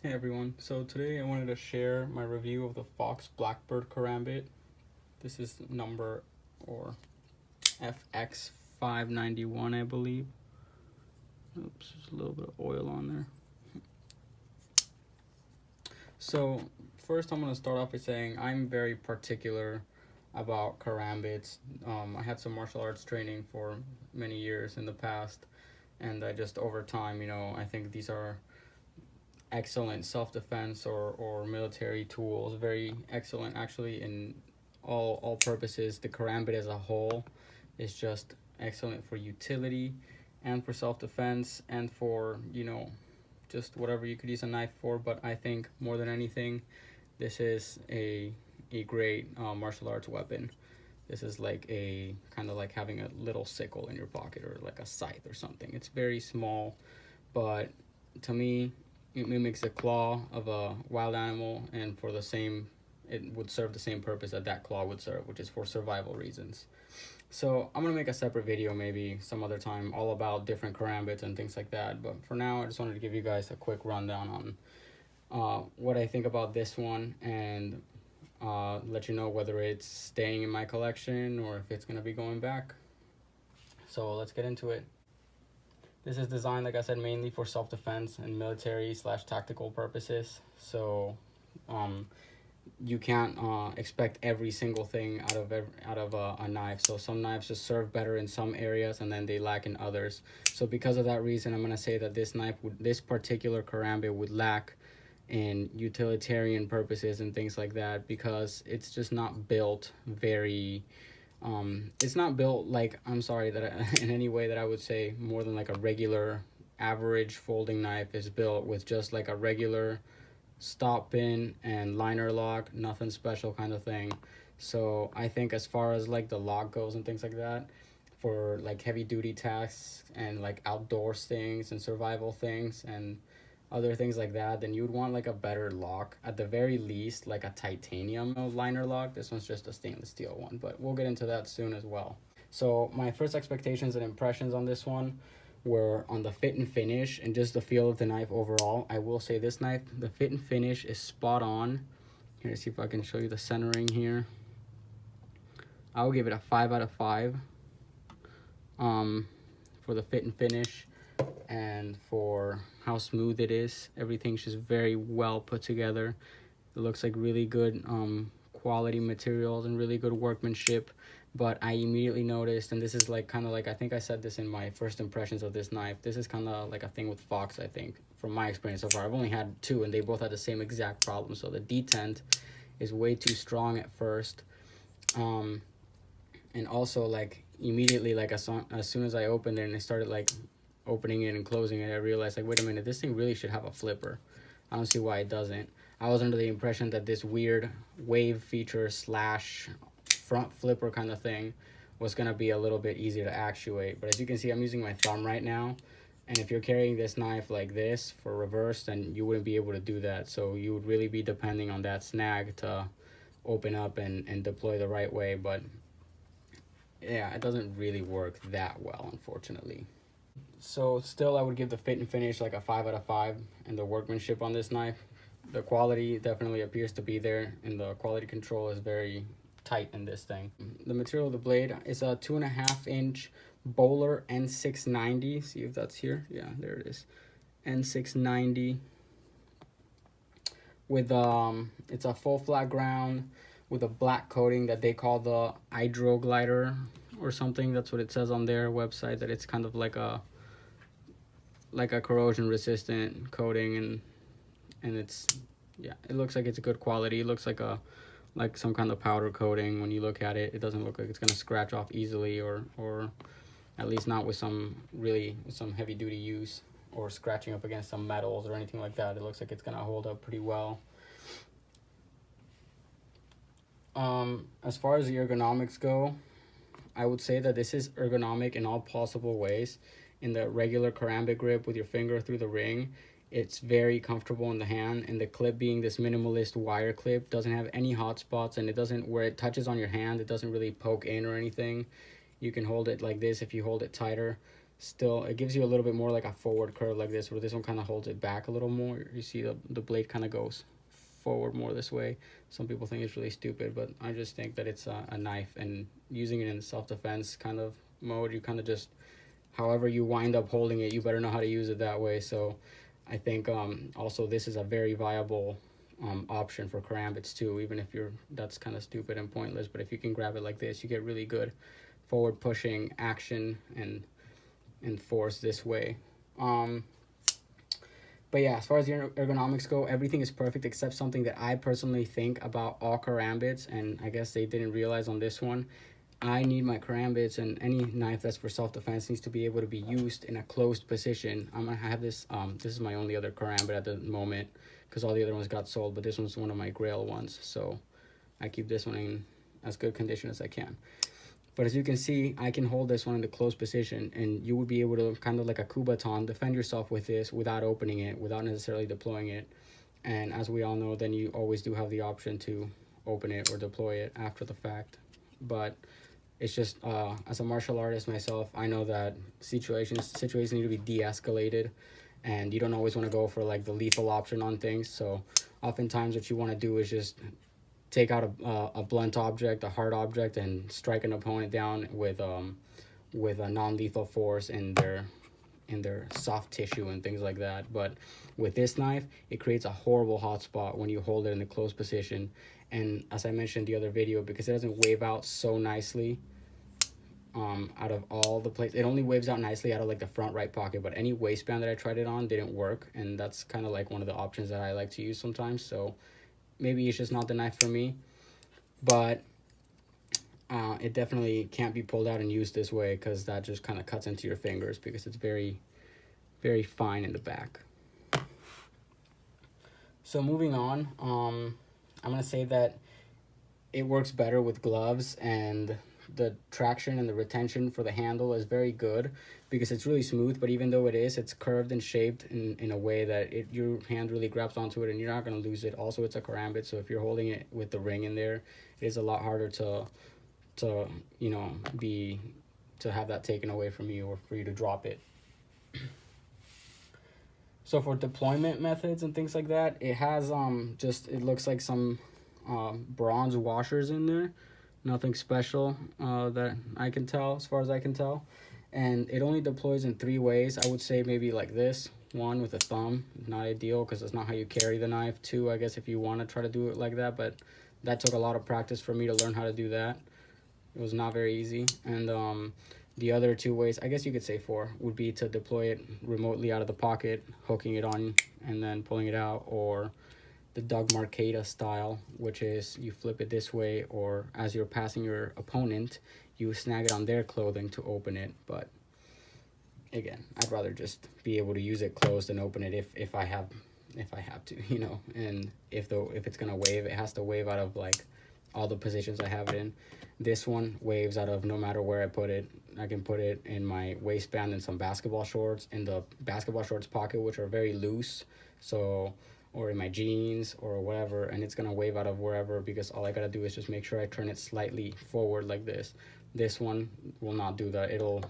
Hey everyone, so today I wanted to share my review of the Fox Blackbird Karambit. This is number or FX591, I believe. Oops, there's a little bit of oil on there. So first I'm going to start off by saying I'm very particular about karambits. I had some martial arts training for many years in the past, and I just over time, I think these are excellent self-defense or military tools, very excellent actually in all purposes. The karambit as a whole is just excellent for utility and for self-defense and for just whatever you could use a knife for. But I think more than anything, this is a great martial arts weapon. This is like a kind of like having a little sickle in your pocket or like a scythe or something. It's very small, but to me it mimics the claw of a wild animal, and it would serve the same purpose that claw would serve, which is for survival reasons. So I'm gonna make a separate video maybe some other time all about different karambits and things like that. But for now, I just wanted to give you guys a quick rundown on what I think about this one, and let you know whether it's staying in my collection or if it's gonna be going back. So let's get into it. This is designed, like I said, mainly for self-defense and military/tactical purposes. So you can't expect every single thing out of a knife. So some knives just serve better in some areas and then they lack in others. So because of that reason, I'm gonna say that this particular karambit would lack in utilitarian purposes and things like that, because it's just not built very it's not built like, I'm sorry that in any way that I would say more than like a regular average folding knife is built, with just like a regular stop pin and liner lock, nothing special kind of thing. So I think as far as like the lock goes and things like that, for like heavy duty tasks and like outdoors things and survival things and other things like that, then you'd want like a better lock, at the very least like a titanium liner lock. This one's just a stainless steel one, but we'll get into that soon as well. So my first expectations and impressions on this one were on the fit and finish and just the feel of the knife overall. I will say this knife, the fit and finish is spot on. Here, see if I can show you the centering here. I will give it a 5 out of 5 for the fit and finish and for how smooth it is. Everything's just very well put together. It looks like really good quality materials and really good workmanship. But I immediately noticed, and this is like kind of like, I think I said this in my first impressions of this knife, this is kind of like a thing with Fox, I think, from my experience so far. I've only had two and they both had the same exact problem. So the detent is way too strong at first, and also like immediately, like as soon as I opened it and I started like opening it and closing it, I realized like, wait a minute, this thing really should have a flipper. I don't see why it doesn't. I was under the impression that this weird wave feature / front flipper kind of thing was going to be a little bit easier to actuate. But as you can see, I'm using my thumb right now, and if you're carrying this knife like this for reverse, then you wouldn't be able to do that. So you would really be depending on that snag to open up and deploy the right way. But yeah, it doesn't really work that well, unfortunately. So still, I would give the fit and finish like a 5 out of 5, and the workmanship on this knife, the quality definitely appears to be there, and the quality control is very tight in this thing. The material of the blade is a 2.5 inch Bowler N690. See if that's here. Yeah, there it is. N690 with it's a full flat ground with a black coating that they call the hydroglider or something. That's what it says on their website, that it's kind of like a corrosion resistant coating, and it's, yeah, it looks like it's a good quality. It looks like some kind of powder coating. When you look at it, it doesn't look like it's gonna scratch off easily, or at least not with some heavy duty use or scratching up against some metals or anything like that. It looks like it's gonna hold up pretty well. As far as the ergonomics go, I would say that this is ergonomic in all possible ways. In the regular karambit grip with your finger through the ring, it's very comfortable in the hand, and the clip being this minimalist wire clip doesn't have any hot spots, and it doesn't, where it touches on your hand, it doesn't really poke in or anything. You can hold it like this if you hold it tighter. still, it gives you a little bit more like a forward curve like this, where this one kind of holds it back a little more. You see the blade kind of goes forward more this way. Some people think it's really stupid, but I just think that it's a knife, and using it in self-defense kind of mode, you kind of just, however you wind up holding it, you better know how to use it that way. So I think also this is a very viable option for karambits too, even if that's kind of stupid and pointless. But if you can grab it like this, you get really good forward pushing action and force this way. But yeah, as far as the ergonomics go, everything is perfect except something that I personally think about all karambits, and I guess they didn't realize on this one. I need my karambits, and any knife that's for self-defense needs to be able to be used in a closed position. I'm gonna have this, this is my only other karambit at the moment, because all the other ones got sold, but this one's one of my grail ones, so I keep this one in as good condition as I can. But as you can see, I can hold this one in the closed position, and you would be able to, kind of like a kubaton, defend yourself with this without opening it, without necessarily deploying it. And as we all know, then you always do have the option to open it or deploy it after the fact. But it's just, as a martial artist myself, I know that situations need to be de-escalated, and you don't always want to go for like the lethal option on things. So oftentimes what you want to do is just take out a blunt object, a hard object, and strike an opponent down with a non-lethal force in their soft tissue and things like that. But with this knife, it creates a horrible hot spot when you hold it in the closed position. And as I mentioned in the other video, because it doesn't wave out so nicely out of all the places, it only waves out nicely out of like the front right pocket, but any waistband that I tried it on didn't work, and that's kind of like one of the options that I like to use sometimes. So maybe it's just not the knife for me, but it definitely can't be pulled out and used this way, because that just kind of cuts into your fingers, because it's very, very fine in the back. So moving on, I'm going to say that it works better with gloves, and the traction and the retention for the handle is very good, because it's really smooth, but even though it's curved and shaped in a way that your hand really grabs onto it, and you're not going to lose it. Also, it's a karambit, so if you're holding it with the ring in there, it is a lot harder to have that taken away from you, or for you to drop it. So for deployment methods and things like that, it has it looks like some bronze washers in there. Nothing special that I can tell, as far as I can tell. And it only deploys in 3 ways. I would say maybe like this. 1, with a thumb. Not ideal, because that's not how you carry the knife. 2, I guess if you want to try to do it like that, but that took a lot of practice for me to learn how to do that. It was not very easy. And the other 2 ways, I guess you could say 4, would be to deploy it remotely out of the pocket, hooking it on and then pulling it out, or the Doug Marcaida style, which is you flip it this way, or as you're passing your opponent, you snag it on their clothing to open it. But again, I'd rather just be able to use it closed and open it if I have to, and if it's gonna wave, it has to wave out of like all the positions I have it in. This one waves out of no matter where I put it. I can put it in my waistband and some basketball shorts, in the basketball shorts pocket, which are very loose, or in my jeans or whatever, and it's gonna wave out of wherever, because all I gotta do is just make sure I turn it slightly forward like this. This one will not do that. It'll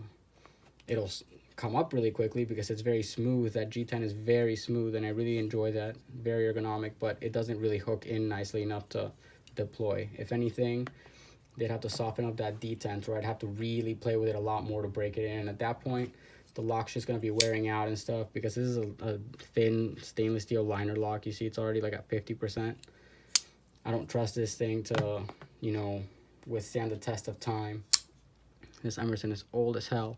come up really quickly because it's very smooth. That G10 is very smooth, and I really enjoy that. Very ergonomic, but it doesn't really hook in nicely enough to deploy. If anything, they'd have to soften up that detent, or I'd have to really play with it a lot more to break it in. And at that point, the lock's just going to be wearing out and stuff, because this is a thin stainless steel liner lock. You see it's already like at 50%. I don't trust this thing to, withstand the test of time. This Emerson is old as hell,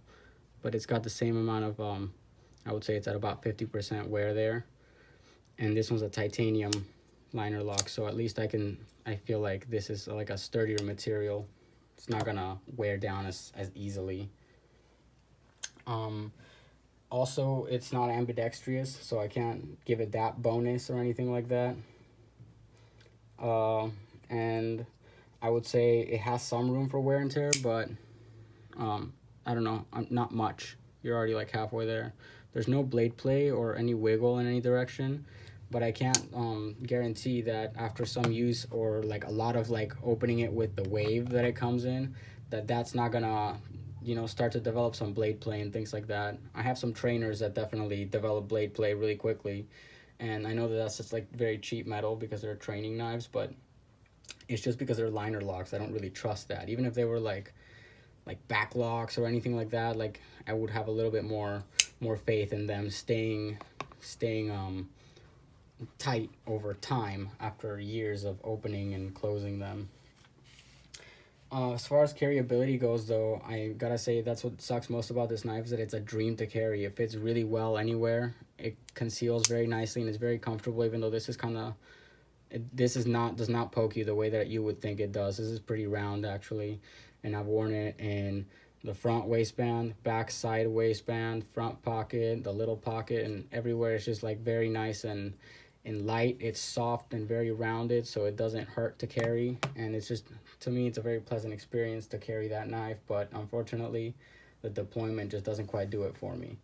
but it's got the same amount of, I would say it's at about 50% wear there. And this one's a titanium liner lock, so at least I feel like this is like a sturdier material. It's not going to wear down as easily. Also, it's not ambidextrous, so I can't give it that bonus or anything like that. And I would say it has some room for wear and tear, but I don't know, not much. You're already like halfway there. There's no blade play or any wiggle in any direction, but I can't guarantee that after some use, or like a lot of like opening it with the wave that it comes in, that's not gonna you know, start to develop some blade play and things like that. I have some trainers that definitely develop blade play really quickly, and I know that that's just like very cheap metal because they're training knives, but it's just because they're liner locks. I don't really trust that. Even if they were like back locks or anything like that, like I would have a little bit more faith in them staying tight over time after years of opening and closing them. As far as carryability goes, though, I gotta say that's what sucks most about this knife, is that it's a dream to carry. It fits really well anywhere. It conceals very nicely and is very comfortable, even though this is kind of, this is not, does not poke you the way that you would think it does. This is pretty round, actually, and I've worn it in the front waistband, back side waistband, front pocket, the little pocket, and everywhere. It's just like very nice and light. It's soft and very rounded, so it doesn't hurt to carry, and it's just, to me, it's a very pleasant experience to carry that knife. But unfortunately, the deployment just doesn't quite do it for me.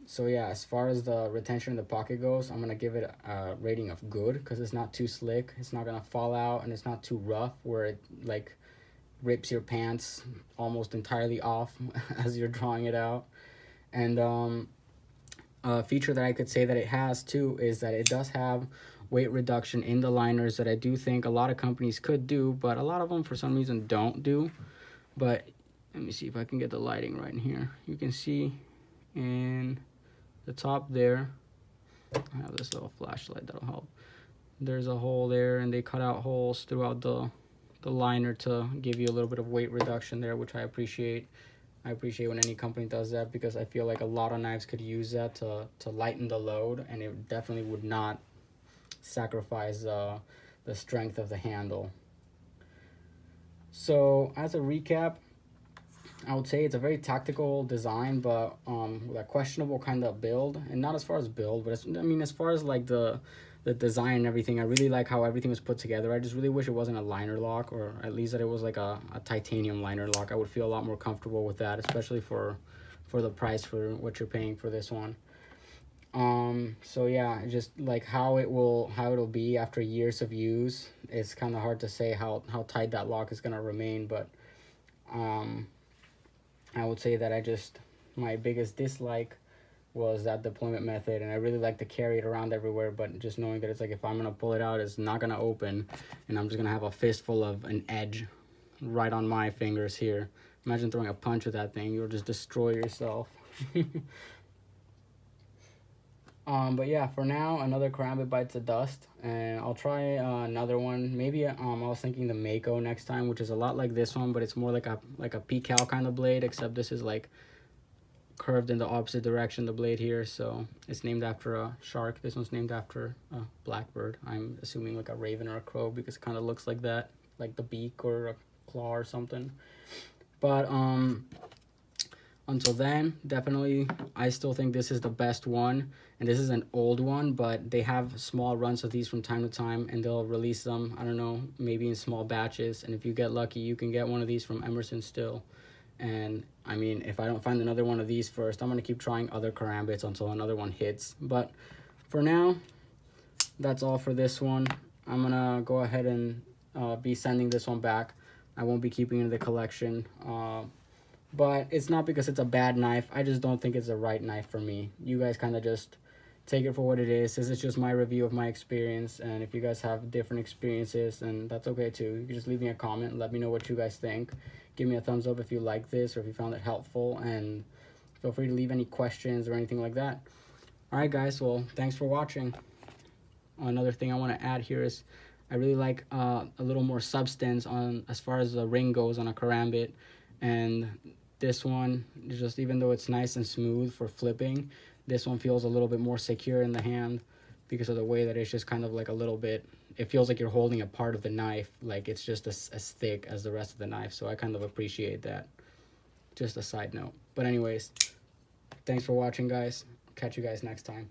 So yeah, as far as the retention in the pocket goes, I'm gonna give it a rating of good, because it's not too slick, it's not gonna fall out, and it's not too rough where it like rips your pants almost entirely off as you're drawing it out. And a feature that I could say that it has too is that it does have weight reduction in the liners that I do think a lot of companies could do, but a lot of them for some reason don't do. But let me see if I can get the lighting right in here. You can see in the top there, I have this little flashlight that'll help. There's a hole there, and they cut out holes throughout the liner to give you a little bit of weight reduction there, which I appreciate. I appreciate when any company does that, because I feel like a lot of knives could use that to lighten the load, and it definitely would not sacrifice the strength of the handle. So as a recap, I would say it's a very tactical design, but with a questionable kind of build. And not as far as build, but I mean, as far as like the design and everything, I really like how everything was put together. I just really wish it wasn't a liner lock, or at least that it was like a titanium liner lock. I would feel a lot more comfortable with that, especially for the price for what you're paying for this one. So yeah, just like how it'll be after years of use, it's kind of hard to say how tight that lock is gonna remain. But I would say that my biggest dislike was that deployment method, and I really like to carry it around everywhere, but just knowing that it's like, if I'm gonna pull it out, it's not gonna open, and I'm just gonna have a fistful of an edge right on my fingers here. Imagine throwing a punch with that thing, you'll just destroy yourself. But yeah, for now, another karambit bites the dust, and I'll try another one. Maybe I was thinking the Mako next time, which is a lot like this one, but it's more like a PCAL kind of blade, except this is like curved in the opposite direction, the blade here. So it's named after a shark. This one's named after a blackbird. I'm assuming like a raven or a crow, because it kind of looks like that, like the beak or a claw or something. But until then, definitely I still think this is the best one, and this is an old one, but they have small runs of these from time to time, and they'll release them, I don't know, maybe in small batches, and if you get lucky, you can get one of these from Emerson still. And I mean, if I don't find another one of these first, I'm gonna keep trying other karambits until another one hits. But for now, that's all for this one. I'm gonna go ahead and be sending this one back. I won't be keeping it in the collection, but it's not because it's a bad knife. I just don't think it's the right knife for me. You guys kind of just take it for what it is. This is just my review of my experience, and if you guys have different experiences, then that's okay too. You can just leave me a comment and let me know what you guys think. Give me a thumbs up if you like this or if you found it helpful, and feel free to leave any questions or anything like that. Alright guys, well, thanks for watching. Another thing I want to add here is I really like a little more substance on as far as the ring goes on a karambit, and this one, just even though it's nice and smooth for flipping, this one feels a little bit more secure in the hand because of the way that it's just kind of like a little bit, it feels like you're holding a part of the knife, like it's just as thick as the rest of the knife. So I kind of appreciate that. Just a side note. But anyways, thanks for watching guys. Catch you guys next time.